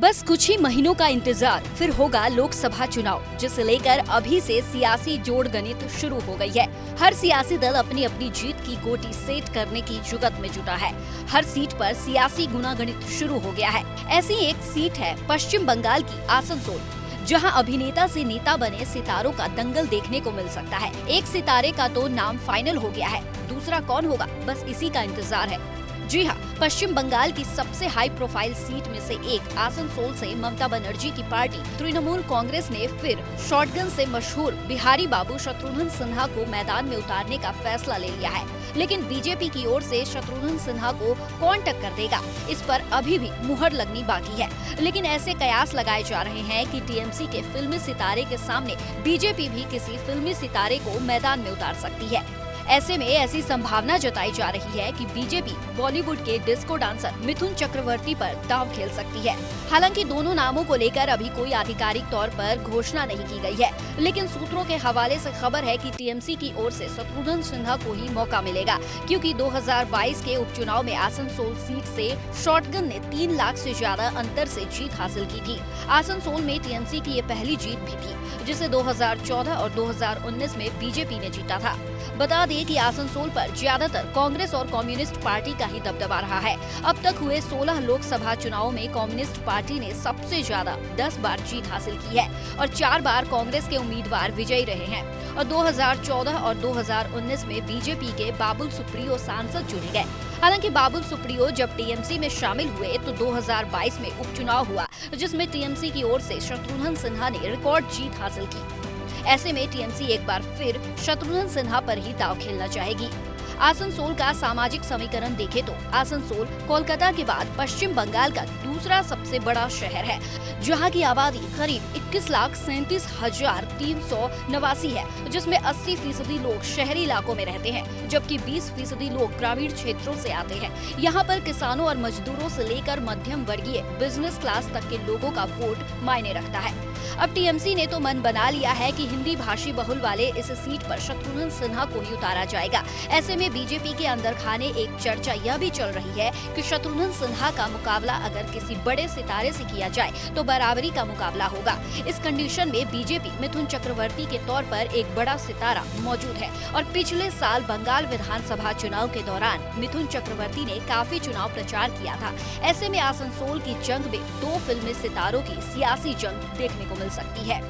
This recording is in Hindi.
बस कुछ ही महीनों का इंतजार, फिर होगा लोकसभा चुनाव, जिसे लेकर अभी से सियासी जोड़ गणित शुरू हो गई है। हर सियासी दल अपनी अपनी जीत की गोटी सेट करने की जुगत में जुटा है। हर सीट पर सियासी गुनागणित शुरू हो गया है। ऐसी एक सीट है पश्चिम बंगाल की आसनसोल, जहां अभिनेता से नेता बने सितारों का दंगल देखने को मिल सकता है। एक सितारे का तो नाम फाइनल हो गया है, दूसरा कौन होगा बस इसी का इंतजार है। जी हाँ, पश्चिम बंगाल की सबसे हाई प्रोफाइल सीट में से एक आसनसोल से ममता बनर्जी की पार्टी तृणमूल कांग्रेस ने फिर शॉटगन से मशहूर बिहारी बाबू शत्रुघ्न सिन्हा को मैदान में उतारने का फैसला ले लिया है। लेकिन बीजेपी की ओर से शत्रुघ्न सिन्हा को कौन टक्कर देगा, इस पर अभी भी मुहर लगनी बाकी है। लेकिन ऐसे कयास लगाए जा रहे हैं कि टीएमसी के फिल्मी सितारे के सामने बीजेपी भी किसी फिल्मी सितारे को मैदान में उतार सकती है। ऐसे में ऐसी संभावना जताई जा रही है कि बीजेपी बॉलीवुड के डिस्को डांसर मिथुन चक्रवर्ती पर दांव खेल सकती है। हालांकि दोनों नामों को लेकर अभी कोई आधिकारिक तौर पर घोषणा नहीं की गई है, लेकिन सूत्रों के हवाले से खबर है कि टीएमसी की ओर से शत्रुघ्न सिन्हा को ही मौका मिलेगा, क्योंकि 2022 के उपचुनाव में आसनसोल सीट से शॉटगन ने 3 लाख से ज्यादा अंतर से जीत हासिल की थी। आसनसोल में टीएमसी की ये पहली जीत भी थी, जिसे 2014 और 2019 में बीजेपी ने जीता था। बता दें कि आसनसोल पर ज्यादातर कांग्रेस और कम्युनिस्ट पार्टी का ही दबदबा रहा है। अब तक हुए 16 लोकसभा चुनावों में कम्युनिस्ट पार्टी ने सबसे ज्यादा 10 बार जीत हासिल की है और 4 बार कांग्रेस के उम्मीदवार विजयी रहे हैं। और 2014 और 2019 में बीजेपी के बाबुल सुप्रियो सांसद चुने गए। हालांकि बाबुल सुप्रियो जब टीएमसी में शामिल हुए तो 2022 में उपचुनाव हुआ, जिसमें टीएमसी की ओर से शत्रुघ्न सिन्हा ने रिकॉर्ड जीत हासिल की। ऐसे में टीएमसी एक बार फिर शत्रुघ्न सिन्हा पर ही दांव खेलना चाहेगी। आसनसोल का सामाजिक समीकरण देखें तो आसनसोल कोलकाता के बाद पश्चिम बंगाल का दूसरा सबसे बड़ा शहर है, जहां की आबादी करीब 21,37,389 है, जिसमें 80% लोग शहरी इलाकों में रहते हैं, जबकि 20% लोग ग्रामीण क्षेत्रों से आते हैं। यहाँ पर किसानों और मजदूरों से लेकर मध्यम वर्गीय बिजनेस क्लास तक के लोगों का वोट मायने रखता है। अब टीएमसी ने तो मन बना लिया है कि हिंदी भाषी बहुल वाले इस सीट पर शत्रुघ्न सिन्हा को ही उतारा जाएगा। ऐसे में बीजेपी के अंदर खाने एक चर्चा यह भी चल रही है कि शत्रुघ्न सिन्हा का मुकाबला अगर किसी बड़े सितारे से किया जाए तो बराबरी का मुकाबला होगा। इस कंडीशन में बीजेपी मिथुन चक्रवर्ती के तौर पर एक बड़ा सितारा मौजूद है और पिछले साल बंगाल विधानसभा चुनाव के दौरान मिथुन चक्रवर्ती ने काफी चुनाव प्रचार किया था। ऐसे में आसनसोल की जंग में 2 फिल्मी सितारों की सियासी जंग देखने को मिल सकती है।